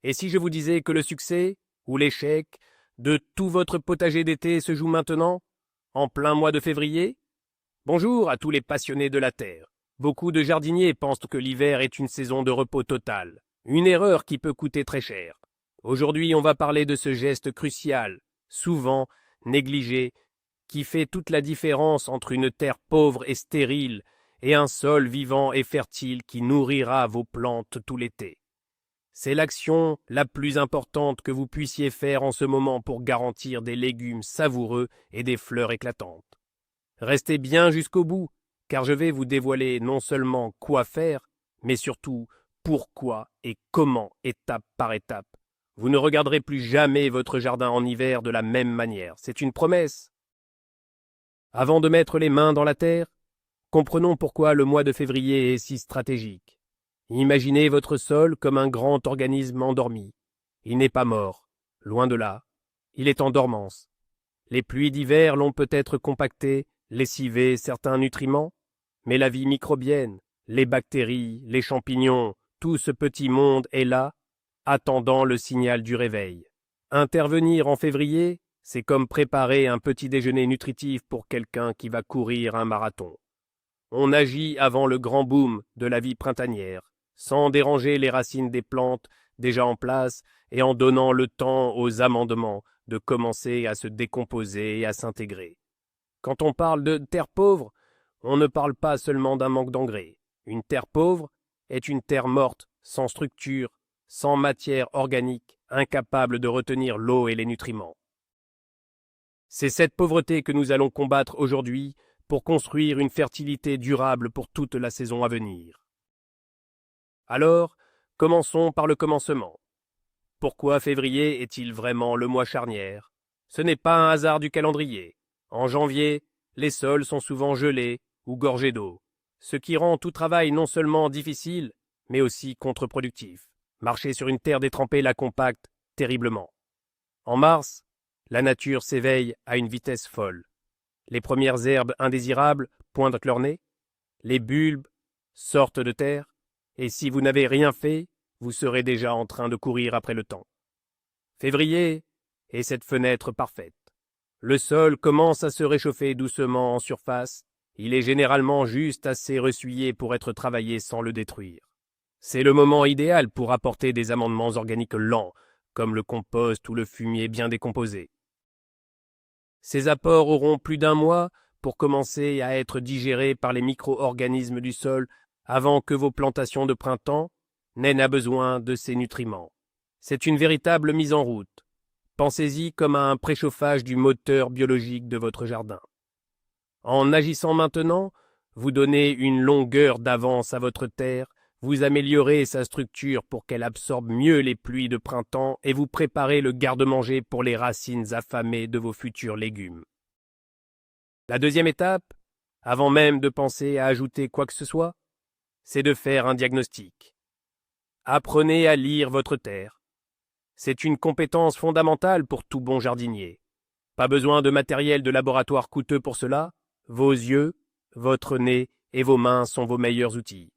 Et si je vous disais que le succès, ou l'échec, de tout votre potager d'été se joue maintenant, en plein mois de février? Bonjour à tous les passionnés de la terre. Beaucoup de jardiniers pensent que l'hiver est une saison de repos total, une erreur qui peut coûter très cher. Aujourd'hui, on va parler de ce geste crucial, souvent négligé, qui fait toute la différence entre une terre pauvre et stérile et un sol vivant et fertile qui nourrira vos plantes tout l'été. C'est l'action la plus importante que vous puissiez faire en ce moment pour garantir des légumes savoureux et des fleurs éclatantes. Restez bien jusqu'au bout, car je vais vous dévoiler non seulement quoi faire, mais surtout pourquoi et comment, étape par étape. Vous ne regarderez plus jamais votre jardin en hiver de la même manière, c'est une promesse. Avant de mettre les mains dans la terre, comprenons pourquoi le mois de février est si stratégique. Imaginez votre sol comme un grand organisme endormi. Il n'est pas mort, loin de là. Il est en dormance. Les pluies d'hiver l'ont peut-être compacté, lessivé certains nutriments, mais la vie microbienne, les bactéries, les champignons, tout ce petit monde est là, attendant le signal du réveil. Intervenir en février, c'est comme préparer un petit déjeuner nutritif pour quelqu'un qui va courir un marathon. On agit avant le grand boom de la vie printanière, sans déranger les racines des plantes déjà en place et en donnant le temps aux amendements de commencer à se décomposer et à s'intégrer. Quand on parle de terre pauvre, on ne parle pas seulement d'un manque d'engrais. Une terre pauvre est une terre morte, sans structure, sans matière organique, incapable de retenir l'eau et les nutriments. C'est cette pauvreté que nous allons combattre aujourd'hui pour construire une fertilité durable pour toute la saison à venir. Alors, commençons par le commencement. Pourquoi février est-il vraiment le mois charnière? Ce n'est pas un hasard du calendrier. En janvier, les sols sont souvent gelés ou gorgés d'eau, ce qui rend tout travail non seulement difficile, mais aussi contre-productif. Marcher sur une terre détrempée la compacte terriblement. En mars, la nature s'éveille à une vitesse folle. Les premières herbes indésirables pointent leur nez, les bulbes sortent de terre, et si vous n'avez rien fait, vous serez déjà en train de courir après le temps. Février est cette fenêtre parfaite. Le sol commence à se réchauffer doucement en surface, il est généralement juste assez ressuyé pour être travaillé sans le détruire. C'est le moment idéal pour apporter des amendements organiques lents, comme le compost ou le fumier bien décomposé. Ces apports auront plus d'un mois pour commencer à être digérés par les micro-organismes du sol avant que vos plantations de printemps n'aient à besoin de ces nutriments. C'est une véritable mise en route. Pensez-y comme à un préchauffage du moteur biologique de votre jardin. En agissant maintenant, vous donnez une longueur d'avance à votre terre, vous améliorez sa structure pour qu'elle absorbe mieux les pluies de printemps et vous préparez le garde-manger pour les racines affamées de vos futurs légumes. La deuxième étape, avant même de penser à ajouter quoi que ce soit, c'est de faire un diagnostic. Apprenez à lire votre terre. C'est une compétence fondamentale pour tout bon jardinier. Pas besoin de matériel de laboratoire coûteux pour cela, vos yeux, votre nez et vos mains sont vos meilleurs outils.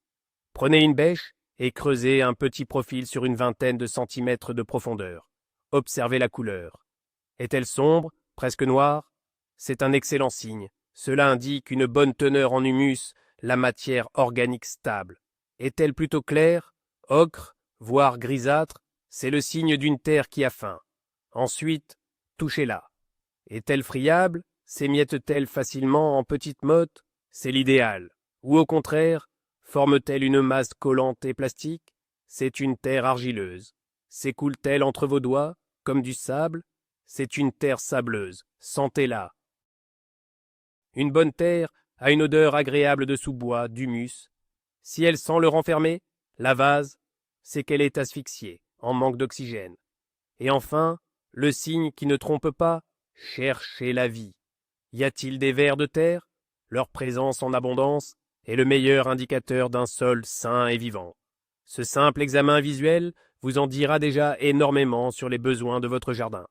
Prenez une bêche et creusez un petit profil sur une vingtaine de centimètres de profondeur. Observez la couleur. Est-elle sombre, presque noire? C'est un excellent signe. Cela indique une bonne teneur en humus, la matière organique stable. Est-elle plutôt claire, ocre, voire grisâtre? C'est le signe d'une terre qui a faim. Ensuite, touchez-la. Est-elle friable? S'émiette-t-elle facilement en petites mottes? C'est l'idéal. Ou au contraire, forme-t-elle une masse collante et plastique? C'est une terre argileuse. S'écoule-t-elle entre vos doigts, comme du sable? C'est une terre sableuse. Sentez-la. Une bonne terre a une odeur agréable de sous-bois, d'humus. Si elle sent le renfermer, la vase, c'est qu'elle est asphyxiée, en manque d'oxygène. Et enfin, le signe qui ne trompe pas, cherchez la vie. Y a-t-il des vers de terre? Leur présence en abondance est le meilleur indicateur d'un sol sain et vivant. Ce simple examen visuel vous en dira déjà énormément sur les besoins de votre jardin.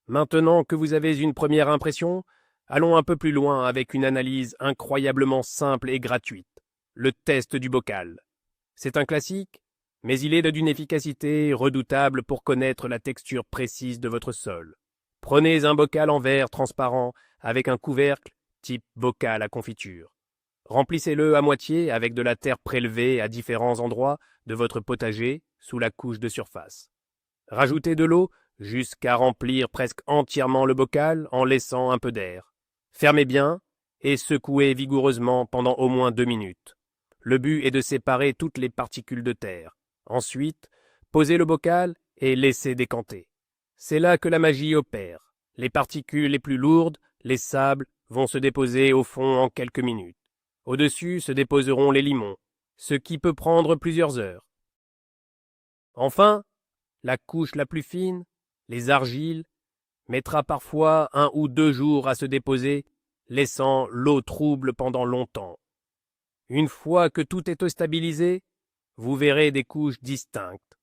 Maintenant que vous avez une première impression, allons un peu plus loin avec une analyse incroyablement simple et gratuite, le test du bocal. C'est un classique, mais il est d'une efficacité redoutable pour connaître la texture précise de votre sol. Prenez un bocal en verre transparent avec un couvercle type bocal à confiture. Remplissez-le à moitié avec de la terre prélevée à différents endroits de votre potager sous la couche de surface. Rajoutez de l'eau jusqu'à remplir presque entièrement le bocal en laissant un peu d'air. Fermez bien et secouez vigoureusement pendant au moins 2 minutes. Le but est de séparer toutes les particules de terre. Ensuite, posez le bocal et laissez décanter. C'est là que la magie opère. Les particules les plus lourdes, les sables, vont se déposer au fond en quelques minutes. Au-dessus se déposeront les limons, ce qui peut prendre plusieurs heures. Enfin, la couche la plus fine, les argiles, mettra parfois 1 ou 2 jours à se déposer, laissant l'eau trouble pendant longtemps. Une fois que tout est stabilisé, vous verrez des couches distinctes.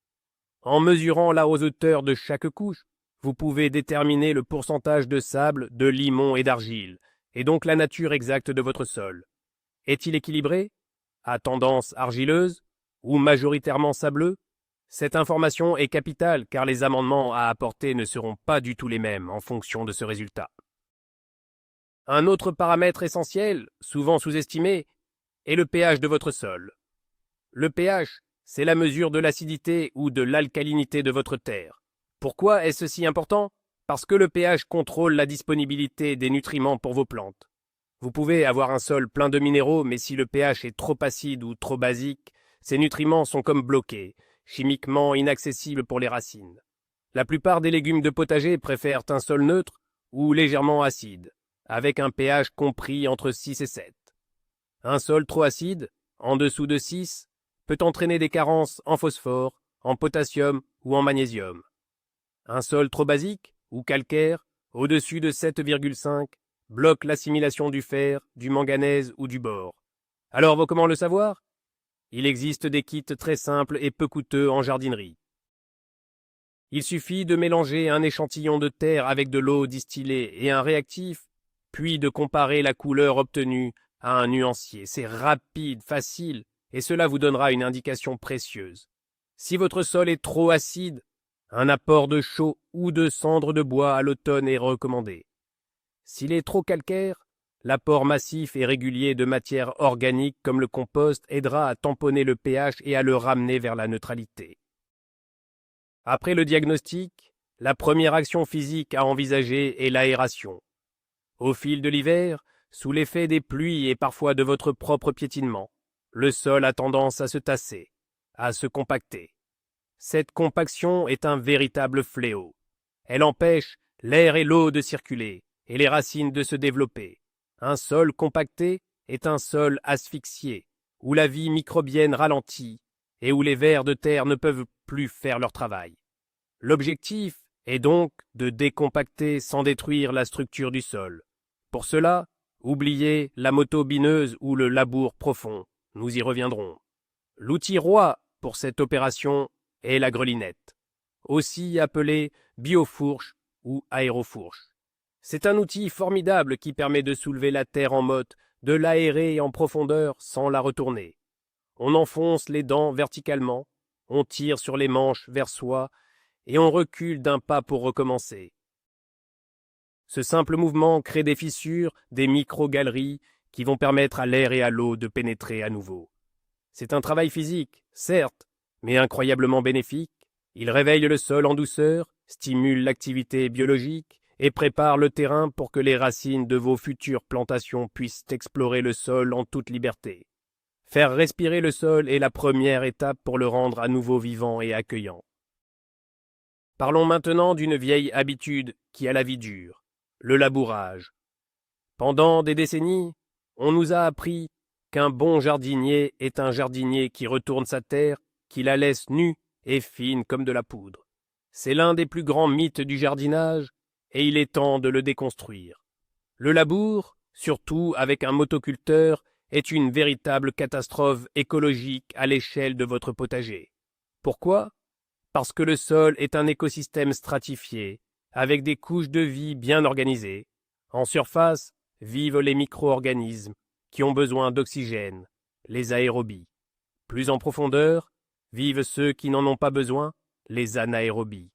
En mesurant la hauteur de chaque couche, vous pouvez déterminer le pourcentage de sable, de limon et d'argile, et donc la nature exacte de votre sol. Est-il équilibré, à tendance argileuse ou majoritairement sableux? Cette information est capitale car les amendements à apporter ne seront pas du tout les mêmes en fonction de ce résultat. Un autre paramètre essentiel, souvent sous-estimé, est le pH de votre sol. Le pH, c'est la mesure de l'acidité ou de l'alcalinité de votre terre. Pourquoi est-ce si important? Parce que le pH contrôle la disponibilité des nutriments pour vos plantes. Vous pouvez avoir un sol plein de minéraux, mais si le pH est trop acide ou trop basique, ces nutriments sont comme bloqués, chimiquement inaccessibles pour les racines. La plupart des légumes de potager préfèrent un sol neutre ou légèrement acide, avec un pH compris entre 6 et 7. Un sol trop acide, en dessous de 6, peut entraîner des carences en phosphore, en potassium ou en magnésium. Un sol trop basique ou calcaire, au-dessus de 7,5, bloque l'assimilation du fer, du manganèse ou du bore. Alors, comment le savoir? Il existe des kits très simples et peu coûteux en jardinerie. Il suffit de mélanger un échantillon de terre avec de l'eau distillée et un réactif, puis de comparer la couleur obtenue à un nuancier. C'est rapide, facile, et cela vous donnera une indication précieuse. Si votre sol est trop acide, un apport de chaux ou de cendre de bois à l'automne est recommandé. S'il est trop calcaire, l'apport massif et régulier de matière organique comme le compost aidera à tamponner le pH et à le ramener vers la neutralité. Après le diagnostic, la première action physique à envisager est l'aération. Au fil de l'hiver, sous l'effet des pluies et parfois de votre propre piétinement, le sol a tendance à se tasser, à se compacter. Cette compaction est un véritable fléau. Elle empêche l'air et l'eau de circuler et les racines de se développer. Un sol compacté est un sol asphyxié, où la vie microbienne ralentit et où les vers de terre ne peuvent plus faire leur travail. L'objectif est donc de décompacter sans détruire la structure du sol. Pour cela, oubliez la moto bineuse ou le labour profond, nous y reviendrons. L'outil roi pour cette opération est la grelinette, aussi appelée biofourche ou aérofourche. C'est un outil formidable qui permet de soulever la terre en motte, de l'aérer en profondeur sans la retourner. On enfonce les dents verticalement, on tire sur les manches vers soi et on recule d'un pas pour recommencer. Ce simple mouvement crée des fissures, des micro-galeries qui vont permettre à l'air et à l'eau de pénétrer à nouveau. C'est un travail physique, certes, mais incroyablement bénéfique. Il réveille le sol en douceur, stimule l'activité biologique et prépare le terrain pour que les racines de vos futures plantations puissent explorer le sol en toute liberté. Faire respirer le sol est la première étape pour le rendre à nouveau vivant et accueillant. Parlons maintenant d'une vieille habitude qui a la vie dure, le labourage. Pendant des décennies, on nous a appris qu'un bon jardinier est un jardinier qui retourne sa terre, qui la laisse nue et fine comme de la poudre. C'est l'un des plus grands mythes du jardinage, et il est temps de le déconstruire. Le labour, surtout avec un motoculteur, est une véritable catastrophe écologique à l'échelle de votre potager. Pourquoi? Parce que le sol est un écosystème stratifié, avec des couches de vie bien organisées. En surface vivent les micro-organismes qui ont besoin d'oxygène, les aérobies. Plus en profondeur, vivent ceux qui n'en ont pas besoin, les anaérobies.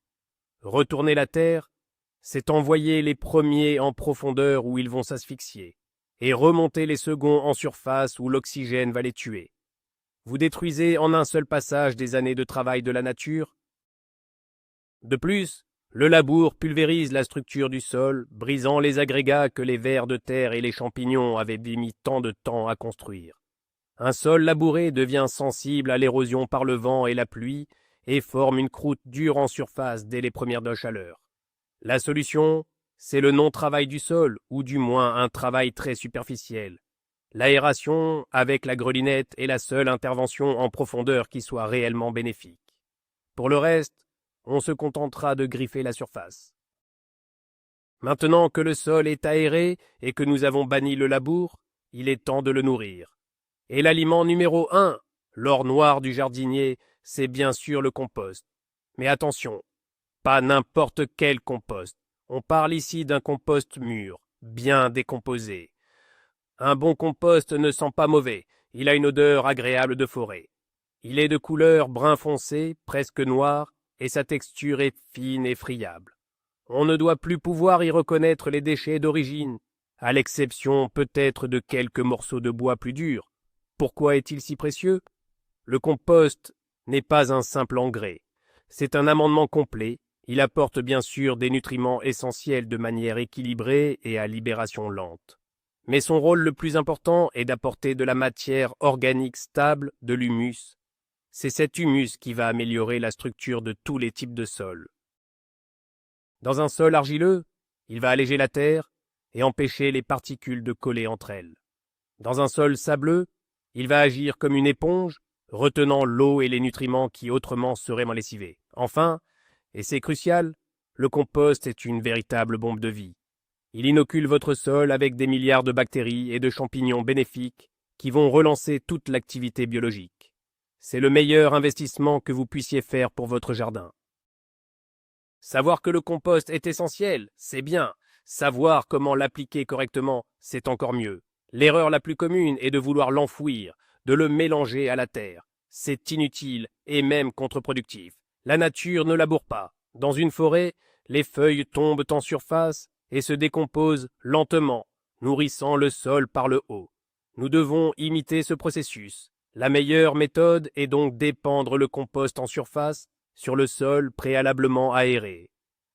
Retourner la terre, c'est envoyer les premiers en profondeur où ils vont s'asphyxier, et remonter les seconds en surface où l'oxygène va les tuer. Vous détruisez en un seul passage des années de travail de la nature. De plus, le labour pulvérise la structure du sol, brisant les agrégats que les vers de terre et les champignons avaient mis tant de temps à construire. Un sol labouré devient sensible à l'érosion par le vent et la pluie et forme une croûte dure en surface dès les premières de chaleur. La solution, c'est le non-travail du sol, ou du moins un travail très superficiel. L'aération avec la grelinette est la seule intervention en profondeur qui soit réellement bénéfique. Pour le reste, on se contentera de griffer la surface. Maintenant que le sol est aéré et que nous avons banni le labour, il est temps de le nourrir. Et l'aliment numéro 1, l'or noir du jardinier, c'est bien sûr le compost. Mais attention, pas n'importe quel compost. On parle ici d'un compost mûr, bien décomposé. Un bon compost ne sent pas mauvais, il a une odeur agréable de forêt. Il est de couleur brun foncé, presque noir, et sa texture est fine et friable. On ne doit plus pouvoir y reconnaître les déchets d'origine, à l'exception peut-être de quelques morceaux de bois plus durs. Pourquoi est-il si précieux? Le compost n'est pas un simple engrais. C'est un amendement complet. Il apporte bien sûr des nutriments essentiels de manière équilibrée et à libération lente. Mais son rôle le plus important est d'apporter de la matière organique stable, de l'humus. C'est cet humus qui va améliorer la structure de tous les types de sols. Dans un sol argileux, il va alléger la terre et empêcher les particules de coller entre elles. Dans un sol sableux, il va agir comme une éponge, retenant l'eau et les nutriments qui autrement seraient lessivés. Enfin, et c'est crucial, le compost est une véritable bombe de vie. Il inocule votre sol avec des milliards de bactéries et de champignons bénéfiques qui vont relancer toute l'activité biologique. C'est le meilleur investissement que vous puissiez faire pour votre jardin. Savoir que le compost est essentiel, c'est bien. Savoir comment l'appliquer correctement, c'est encore mieux. L'erreur la plus commune est de vouloir l'enfouir, de le mélanger à la terre. C'est inutile et même contre-productif. La nature ne laboure pas. Dans une forêt, les feuilles tombent en surface et se décomposent lentement, nourrissant le sol par le haut. Nous devons imiter ce processus. La meilleure méthode est donc d'épandre le compost en surface sur le sol préalablement aéré.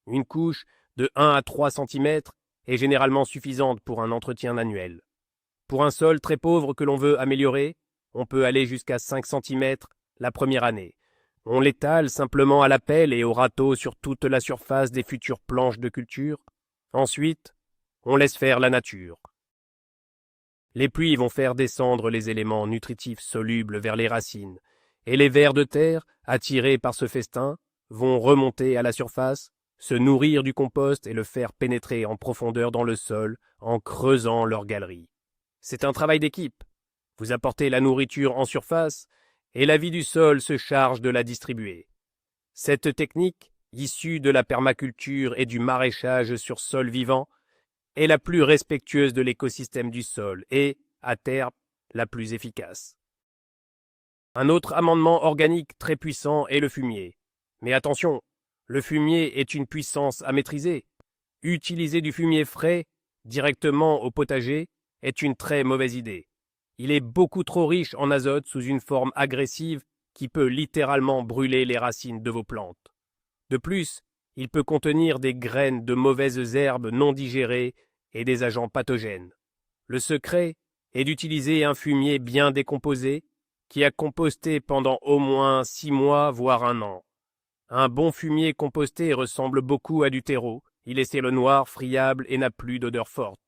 Une couche de 1 à 3 cm est généralement suffisante pour un entretien annuel. Pour un sol très pauvre que l'on veut améliorer, on peut aller jusqu'à 5 cm la première année. On l'étale simplement à la pelle et au râteau sur toute la surface des futures planches de culture. Ensuite, on laisse faire la nature. Les pluies vont faire descendre les éléments nutritifs solubles vers les racines, et les vers de terre, attirés par ce festin, vont remonter à la surface, se nourrir du compost et le faire pénétrer en profondeur dans le sol en creusant leur galerie. C'est un travail d'équipe. Vous apportez la nourriture en surface, et la vie du sol se charge de la distribuer. Cette technique, issue de la permaculture et du maraîchage sur sol vivant, est la plus respectueuse de l'écosystème du sol et, à terme, la plus efficace. Un autre amendement organique très puissant est le fumier. Mais attention, le fumier est une puissance à maîtriser. Utiliser du fumier frais directement au potager est une très mauvaise idée. Il est beaucoup trop riche en azote sous une forme agressive qui peut littéralement brûler les racines de vos plantes. De plus, il peut contenir des graines de mauvaises herbes non digérées et des agents pathogènes. Le secret est d'utiliser un fumier bien décomposé qui a composté pendant au moins 6 mois, voire 1 an. Un bon fumier composté ressemble beaucoup à du terreau, il est ciel noir, friable et n'a plus d'odeur forte.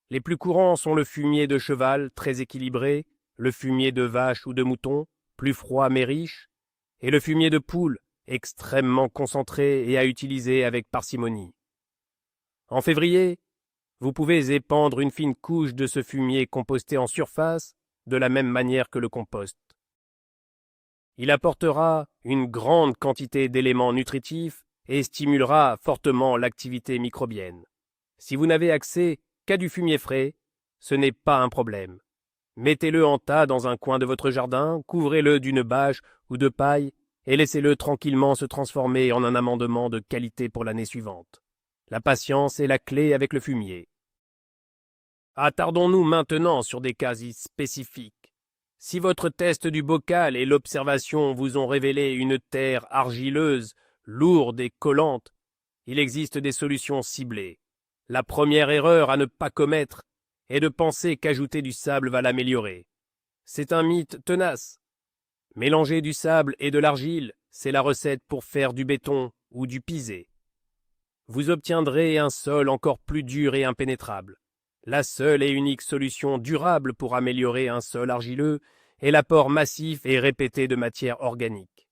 Les plus courants sont le fumier de cheval, très équilibré, le fumier de vache ou de mouton, plus froid mais riche, et le fumier de poule, extrêmement concentré et à utiliser avec parcimonie. En février, vous pouvez épandre une fine couche de ce fumier composté en surface de la même manière que le compost. Il apportera une grande quantité d'éléments nutritifs et stimulera fortement l'activité microbienne. Si vous n'avez accès qu'à du fumier frais, ce n'est pas un problème. Mettez-le en tas dans un coin de votre jardin, couvrez-le d'une bâche ou de paille et laissez-le tranquillement se transformer en un amendement de qualité pour l'année suivante. La patience est la clé avec le fumier. Attardons-nous maintenant sur des cas spécifiques. Si votre test du bocal et l'observation vous ont révélé une terre argileuse, lourde et collante, il existe des solutions ciblées. La première erreur à ne pas commettre est de penser qu'ajouter du sable va l'améliorer. C'est un mythe tenace. Mélanger du sable et de l'argile, c'est la recette pour faire du béton ou du pisé. Vous obtiendrez un sol encore plus dur et impénétrable. La seule et unique solution durable pour améliorer un sol argileux est l'apport massif et répété de matière organique.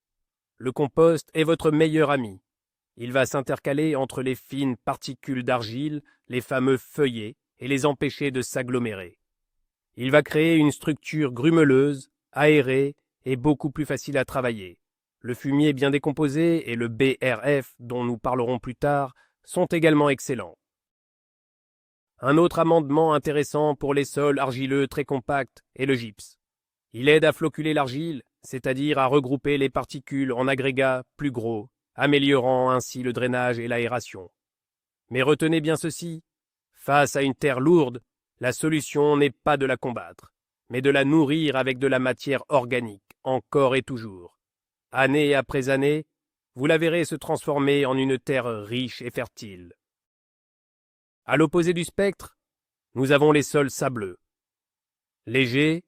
Le compost est votre meilleur ami. Il va s'intercaler entre les fines particules d'argile, les fameux feuillets, et les empêcher de s'agglomérer. Il va créer une structure grumeleuse, aérée et beaucoup plus facile à travailler. Le fumier bien décomposé et le BRF, dont nous parlerons plus tard, sont également excellents. Un autre amendement intéressant pour les sols argileux très compacts est le gypse. Il aide à floculer l'argile, c'est-à-dire à regrouper les particules en agrégats plus gros, améliorant ainsi le drainage et l'aération. Mais retenez bien ceci, face à une terre lourde, la solution n'est pas de la combattre, mais de la nourrir avec de la matière organique, encore et toujours. Année après année, vous la verrez se transformer en une terre riche et fertile. À l'opposé du spectre, nous avons les sols sableux. Légers,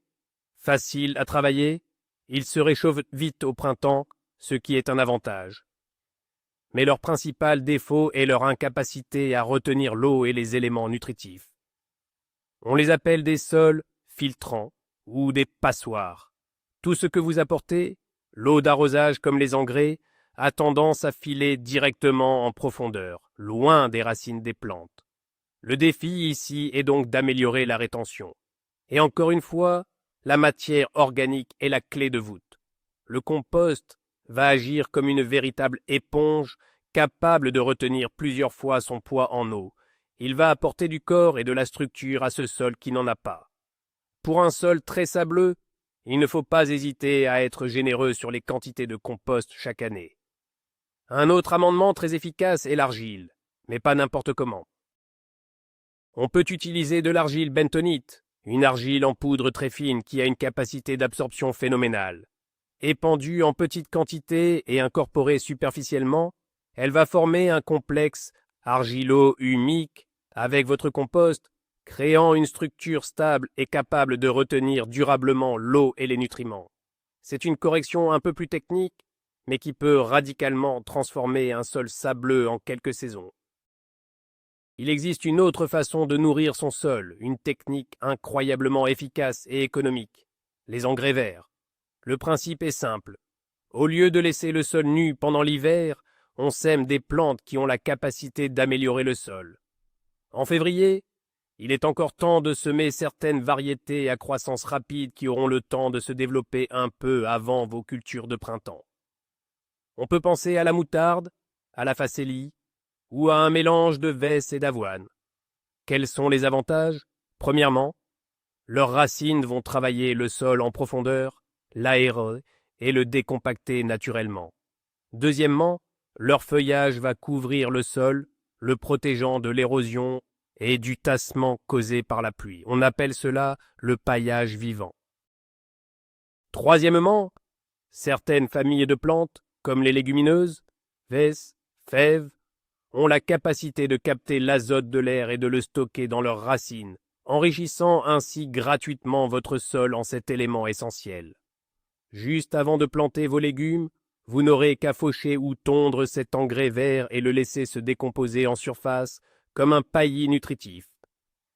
faciles à travailler, ils se réchauffent vite au printemps, ce qui est un avantage. Mais leur principal défaut est leur incapacité à retenir l'eau et les éléments nutritifs. On les appelle des sols filtrants ou des passoires. Tout ce que vous apportez, l'eau d'arrosage comme les engrais, a tendance à filer directement en profondeur, loin des racines des plantes. Le défi ici est donc d'améliorer la rétention. Et encore une fois, la matière organique est la clé de voûte. Le compost va agir comme une véritable éponge capable de retenir plusieurs fois son poids en eau. Il va apporter du corps et de la structure à ce sol qui n'en a pas. Pour un sol très sableux, il ne faut pas hésiter à être généreux sur les quantités de compost chaque année. Un autre amendement très efficace est l'argile, mais pas n'importe comment. On peut utiliser de l'argile bentonite, une argile en poudre très fine qui a une capacité d'absorption phénoménale. Épandue en petites quantités et incorporée superficiellement, elle va former un complexe argilo-humique avec votre compost, créant une structure stable et capable de retenir durablement l'eau et les nutriments. C'est une correction un peu plus technique, mais qui peut radicalement transformer un sol sableux en quelques saisons. Il existe une autre façon de nourrir son sol, une technique incroyablement efficace et économique, les engrais verts. Le principe est simple. Au lieu de laisser le sol nu pendant l'hiver, on sème des plantes qui ont la capacité d'améliorer le sol. En février, il est encore temps de semer certaines variétés à croissance rapide qui auront le temps de se développer un peu avant vos cultures de printemps. On peut penser à la moutarde, à la facélie, ou à un mélange de vesse et d'avoine. Quels sont les avantages? Premièrement, leurs racines vont travailler le sol en profondeur, l'aérer et le décompacter naturellement. Deuxièmement, leur feuillage va couvrir le sol, le protégeant de l'érosion et du tassement causé par la pluie. On appelle cela le paillage vivant. Troisièmement, certaines familles de plantes, comme les légumineuses, vesses, fèves, ont la capacité de capter l'azote de l'air et de le stocker dans leurs racines, enrichissant ainsi gratuitement votre sol en cet élément essentiel. Juste avant de planter vos légumes, vous n'aurez qu'à faucher ou tondre cet engrais vert et le laisser se décomposer en surface comme un paillis nutritif.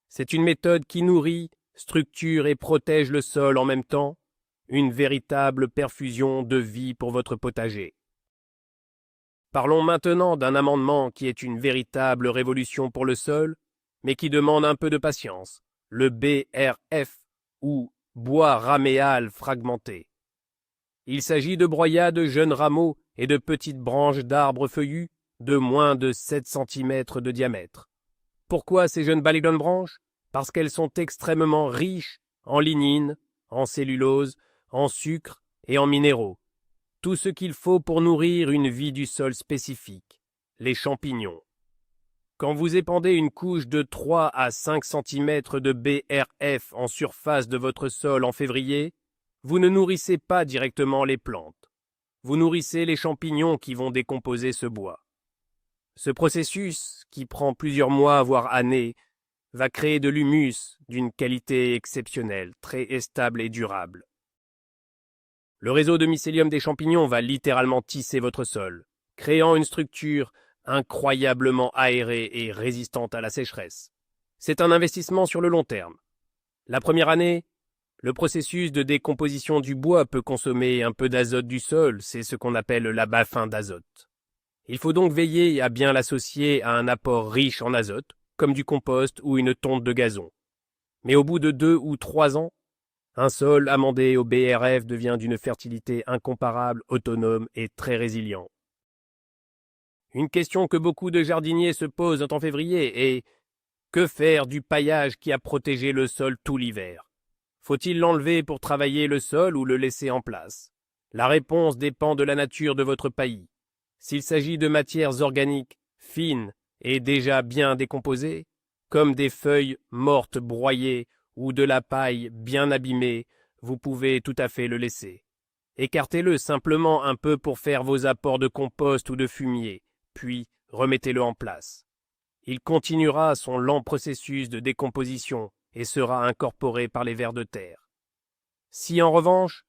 C'est une méthode qui nourrit, structure et protège le sol en même temps, une véritable perfusion de vie pour votre potager. Parlons maintenant d'un amendement qui est une véritable révolution pour le sol, mais qui demande un peu de patience, le BRF, ou bois raméal fragmenté. Il s'agit de broyats de jeunes rameaux et de petites branches d'arbres feuillus de moins de 7 cm de diamètre. Pourquoi ces jeunes baligones branches? Parce qu'elles sont extrêmement riches en lignine, en cellulose, en sucre et en minéraux. Tout ce qu'il faut pour nourrir une vie du sol spécifique, les champignons. Quand vous épandez une couche de 3 à 5 cm de BRF en surface de votre sol en février, vous ne nourrissez pas directement les plantes. Vous nourrissez les champignons qui vont décomposer ce bois. Ce processus, qui prend plusieurs mois voire années, va créer de l'humus d'une qualité exceptionnelle, très stable et durable. Le réseau de mycélium des champignons va littéralement tisser votre sol, créant une structure incroyablement aérée et résistante à la sécheresse. C'est un investissement sur le long terme. La première année, le processus de décomposition du bois peut consommer un peu d'azote du sol, c'est ce qu'on appelle l'abat-fin d'azote. Il faut donc veiller à bien l'associer à un apport riche en azote, comme du compost ou une tonte de gazon. Mais au bout de 2 ou 3 ans, un sol amendé au BRF devient d'une fertilité incomparable, autonome et très résilient. Une question que beaucoup de jardiniers se posent en février est: que faire du paillage qui a protégé le sol tout l'hiver? Faut-il l'enlever pour travailler le sol ou le laisser en place? La réponse dépend de la nature de votre paillis. S'il s'agit de matières organiques, fines et déjà bien décomposées, comme des feuilles mortes broyées ou de la paille bien abîmée, vous pouvez tout à fait le laisser. Écartez-le simplement un peu pour faire vos apports de compost ou de fumier, puis remettez-le en place. Il continuera son lent processus de décomposition et sera incorporé par les vers de terre. Si en revanche,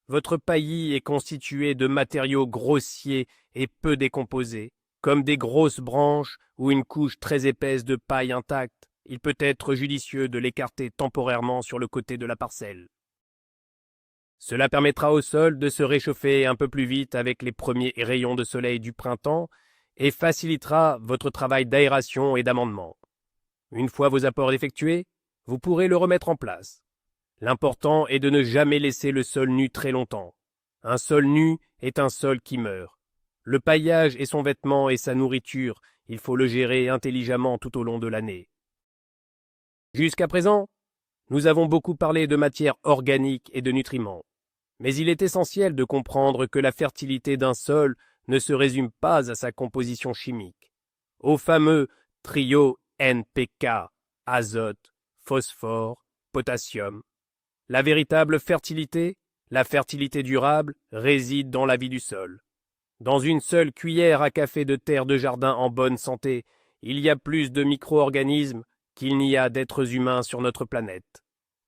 votre paillis est constitué de matériaux grossiers et peu décomposés, comme des grosses branches ou une couche très épaisse de paille intacte, il peut être judicieux de l'écarter temporairement sur le côté de la parcelle. Cela permettra au sol de se réchauffer un peu plus vite avec les premiers rayons de soleil du printemps et facilitera votre travail d'aération et d'amendement. Une fois vos apports effectués, vous pourrez le remettre en place. L'important est de ne jamais laisser le sol nu très longtemps. Un sol nu est un sol qui meurt. Le paillage est son vêtement et sa nourriture, il faut le gérer intelligemment tout au long de l'année. Jusqu'à présent, nous avons beaucoup parlé de matière organique et de nutriments. Mais il est essentiel de comprendre que la fertilité d'un sol ne se résume pas à sa composition chimique. Au fameux trio NPK, azote, phosphore, potassium. La véritable fertilité, la fertilité durable, réside dans la vie du sol. Dans une seule cuillère à café de terre de jardin en bonne santé, il y a plus de micro-organismes qu'il n'y a d'êtres humains sur notre planète.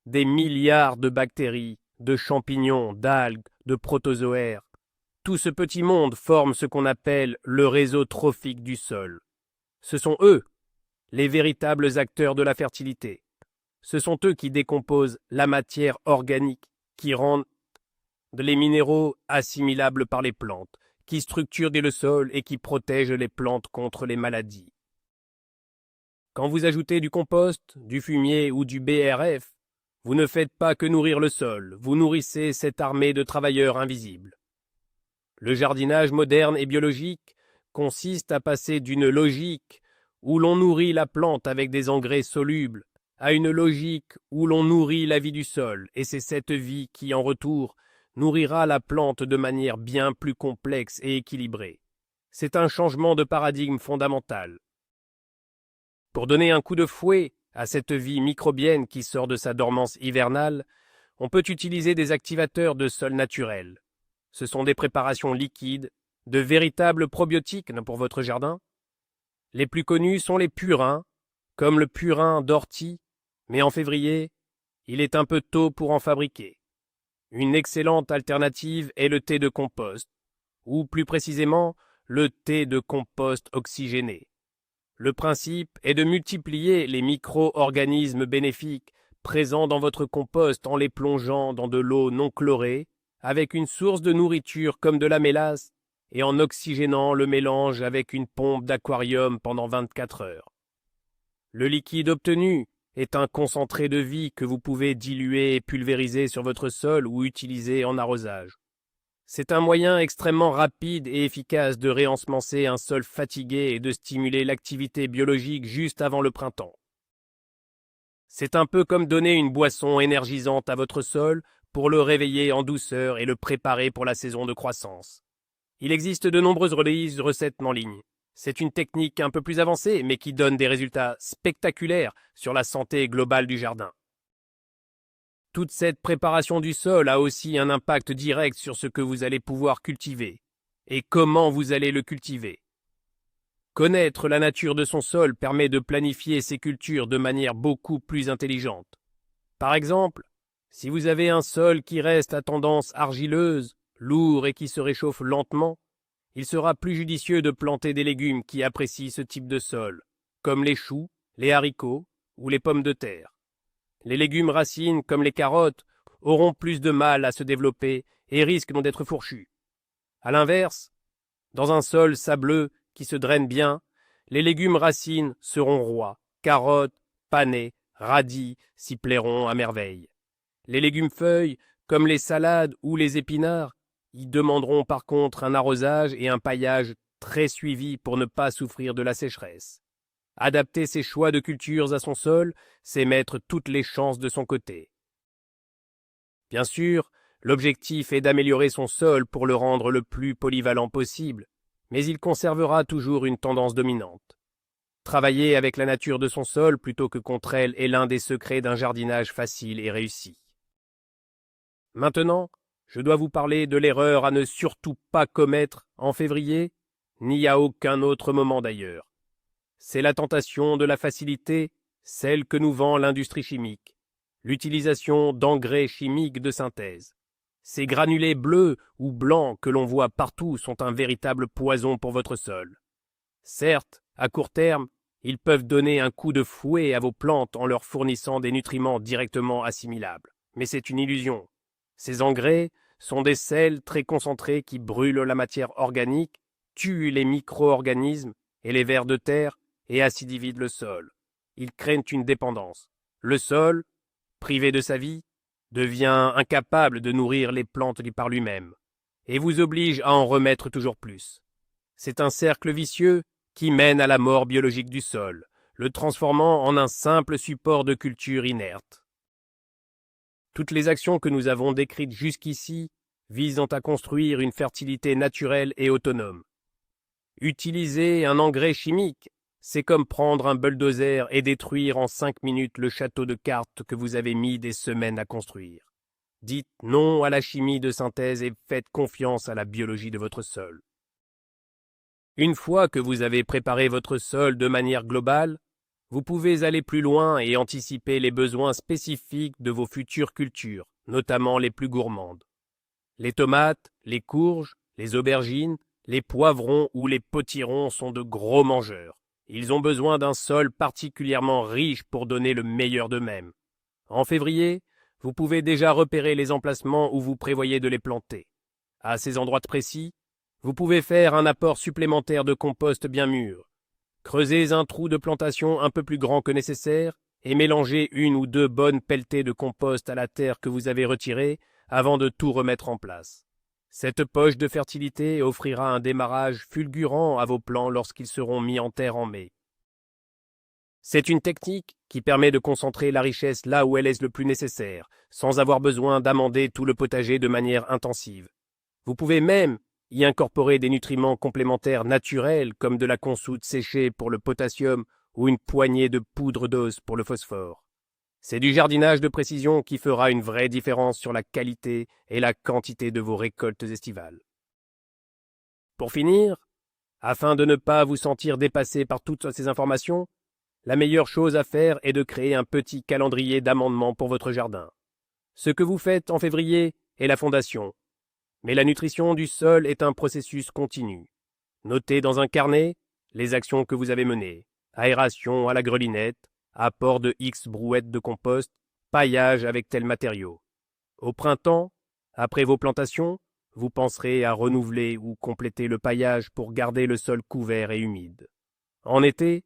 Des milliards de bactéries, de champignons, d'algues, de protozoaires. Tout ce petit monde forme ce qu'on appelle le réseau trophique du sol. Ce sont eux, les véritables acteurs de la fertilité. Ce sont eux qui décomposent la matière organique, qui rendent les minéraux assimilables par les plantes, qui structurent le sol et qui protègent les plantes contre les maladies. Quand vous ajoutez du compost, du fumier ou du BRF, vous ne faites pas que nourrir le sol, vous nourrissez cette armée de travailleurs invisibles. Le jardinage moderne et biologique consiste à passer d'une logique où l'on nourrit la plante avec des engrais solubles à une logique où l'on nourrit la vie du sol, et c'est cette vie qui, en retour, nourrira la plante de manière bien plus complexe et équilibrée. C'est un changement de paradigme fondamental. Pour donner un coup de fouet à cette vie microbienne qui sort de sa dormance hivernale, on peut utiliser des activateurs de sol naturels. Ce sont des préparations liquides, de véritables probiotiques pour votre jardin. Les plus connus sont les purins, comme le purin d'ortie, mais en février, il est un peu tôt pour en fabriquer. Une excellente alternative est le thé de compost, ou plus précisément, le thé de compost oxygéné. Le principe est de multiplier les micro-organismes bénéfiques présents dans votre compost en les plongeant dans de l'eau non chlorée, avec une source de nourriture comme de la mélasse, et en oxygénant le mélange avec une pompe d'aquarium pendant 24 heures. Le liquide obtenu est un concentré de vie que vous pouvez diluer et pulvériser sur votre sol ou utiliser en arrosage. C'est un moyen extrêmement rapide et efficace de réensemencer un sol fatigué et de stimuler l'activité biologique juste avant le printemps. C'est un peu comme donner une boisson énergisante à votre sol pour le réveiller en douceur et le préparer pour la saison de croissance. Il existe de nombreuses recettes en ligne. C'est une technique un peu plus avancée, mais qui donne des résultats spectaculaires sur la santé globale du jardin. Toute cette préparation du sol a aussi un impact direct sur ce que vous allez pouvoir cultiver et comment vous allez le cultiver. Connaître la nature de son sol permet de planifier ses cultures de manière beaucoup plus intelligente. Par exemple, si vous avez un sol qui reste à tendance argileuse, lourd et qui se réchauffe lentement, il sera plus judicieux de planter des légumes qui apprécient ce type de sol, comme les choux, les haricots ou les pommes de terre. Les légumes racines, comme les carottes, auront plus de mal à se développer et risquent d'être fourchus. À l'inverse, dans un sol sableux qui se draine bien, les légumes racines seront rois, carottes, panais, radis s'y plairont à merveille. Les légumes feuilles, comme les salades ou les épinards, y demanderont par contre un arrosage et un paillage très suivis pour ne pas souffrir de la sécheresse. Adapter ses choix de cultures à son sol, c'est mettre toutes les chances de son côté. Bien sûr, l'objectif est d'améliorer son sol pour le rendre le plus polyvalent possible, mais il conservera toujours une tendance dominante. Travailler avec la nature de son sol plutôt que contre elle est l'un des secrets d'un jardinage facile et réussi. Maintenant, je dois vous parler de l'erreur à ne surtout pas commettre en février, ni à aucun autre moment d'ailleurs. C'est la tentation de la facilité, celle que nous vend l'industrie chimique, l'utilisation d'engrais chimiques de synthèse. Ces granulés bleus ou blancs que l'on voit partout sont un véritable poison pour votre sol. Certes, à court terme, ils peuvent donner un coup de fouet à vos plantes en leur fournissant des nutriments directement assimilables. Mais c'est une illusion. Ces engrais sont des sels très concentrés qui brûlent la matière organique, tuent les micro-organismes et les vers de terre et acidifient le sol. Ils créent une dépendance. Le sol, privé de sa vie, devient incapable de nourrir les plantes par lui-même et vous oblige à en remettre toujours plus. C'est un cercle vicieux qui mène à la mort biologique du sol, le transformant en un simple support de culture inerte. Toutes les actions que nous avons décrites jusqu'ici visent à construire une fertilité naturelle et autonome. Utiliser un engrais chimique, c'est comme prendre un bulldozer et détruire en 5 minutes le château de cartes que vous avez mis des semaines à construire. Dites non à la chimie de synthèse et faites confiance à la biologie de votre sol. Une fois que vous avez préparé votre sol de manière globale, vous pouvez aller plus loin et anticiper les besoins spécifiques de vos futures cultures, notamment les plus gourmandes. Les tomates, les courges, les aubergines, les poivrons ou les potirons sont de gros mangeurs. Ils ont besoin d'un sol particulièrement riche pour donner le meilleur d'eux-mêmes. En février, vous pouvez déjà repérer les emplacements où vous prévoyez de les planter. À ces endroits précis, vous pouvez faire un apport supplémentaire de compost bien mûr. Creusez un trou de plantation un peu plus grand que nécessaire et mélangez 1 ou 2 bonnes pelletées de compost à la terre que vous avez retirée avant de tout remettre en place. Cette poche de fertilité offrira un démarrage fulgurant à vos plants lorsqu'ils seront mis en terre en mai. C'est une technique qui permet de concentrer la richesse là où elle est le plus nécessaire, sans avoir besoin d'amender tout le potager de manière intensive. Vous pouvez même y incorporer des nutriments complémentaires naturels comme de la consoude séchée pour le potassium ou une poignée de poudre d'os pour le phosphore. C'est du jardinage de précision qui fera une vraie différence sur la qualité et la quantité de vos récoltes estivales. Pour finir, afin de ne pas vous sentir dépassé par toutes ces informations, la meilleure chose à faire est de créer un petit calendrier d'amendement pour votre jardin. Ce que vous faites en février est la fondation, mais la nutrition du sol est un processus continu. Notez dans un carnet les actions que vous avez menées. Aération à la grelinette, apport de X brouettes de compost, paillage avec tel matériau. Au printemps, après vos plantations, vous penserez à renouveler ou compléter le paillage pour garder le sol couvert et humide. En été,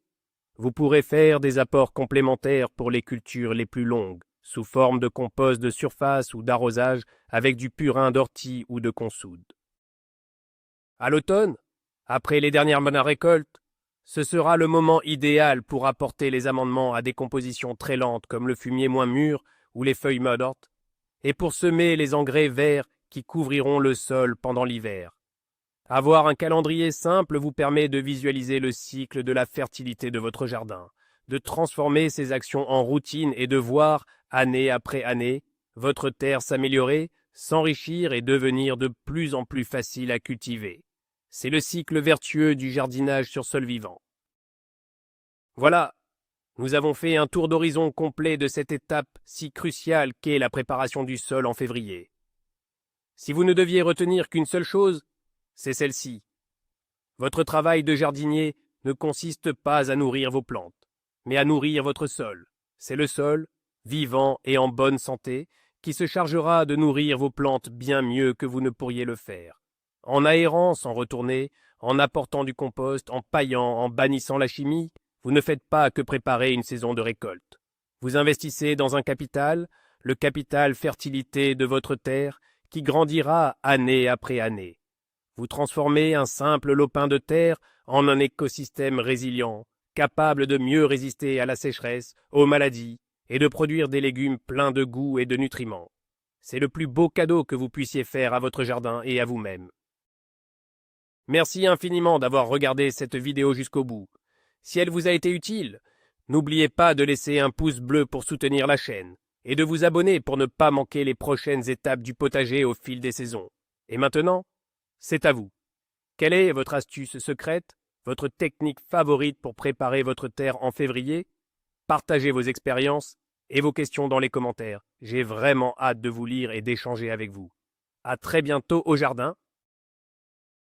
vous pourrez faire des apports complémentaires pour les cultures les plus longues, sous forme de compost de surface ou d'arrosage avec du purin d'ortie ou de consoude. À l'automne, après les dernières bonnes récoltes, Ce sera le moment idéal pour apporter les amendements à des compositions très lentes comme le fumier moins mûr ou les feuilles mortes, et pour semer les engrais verts qui couvriront le sol pendant l'hiver. Avoir un calendrier simple vous permet de visualiser le cycle de la fertilité de votre jardin, de transformer ces actions en routine et de voir, année après année, votre terre s'améliorer, s'enrichir et devenir de plus en plus facile à cultiver. C'est le cycle vertueux du jardinage sur sol vivant. Voilà, nous avons fait un tour d'horizon complet de cette étape si cruciale qu'est la préparation du sol en février. Si vous ne deviez retenir qu'une seule chose, c'est celle-ci. Votre travail de jardinier ne consiste pas à nourrir vos plantes, mais à nourrir votre sol. C'est le sol, vivant et en bonne santé, qui se chargera de nourrir vos plantes bien mieux que vous ne pourriez le faire. En aérant sans retourner, en apportant du compost, en paillant, en bannissant la chimie, vous ne faites pas que préparer une saison de récolte. Vous investissez dans un capital, le capital fertilité de votre terre, qui grandira année après année. Vous transformez un simple lopin de terre en un écosystème résilient, capable de mieux résister à la sécheresse, aux maladies, et de produire des légumes pleins de goût et de nutriments. C'est le plus beau cadeau que vous puissiez faire à votre jardin et à vous-même. Merci infiniment d'avoir regardé cette vidéo jusqu'au bout. Si elle vous a été utile, n'oubliez pas de laisser un pouce bleu pour soutenir la chaîne et de vous abonner pour ne pas manquer les prochaines étapes du potager au fil des saisons. Et maintenant, c'est à vous. Quelle est votre astuce secrète, votre technique favorite pour préparer votre terre en février? Partagez vos expériences et vos questions dans les commentaires. J'ai vraiment hâte de vous lire et d'échanger avec vous. À très bientôt au jardin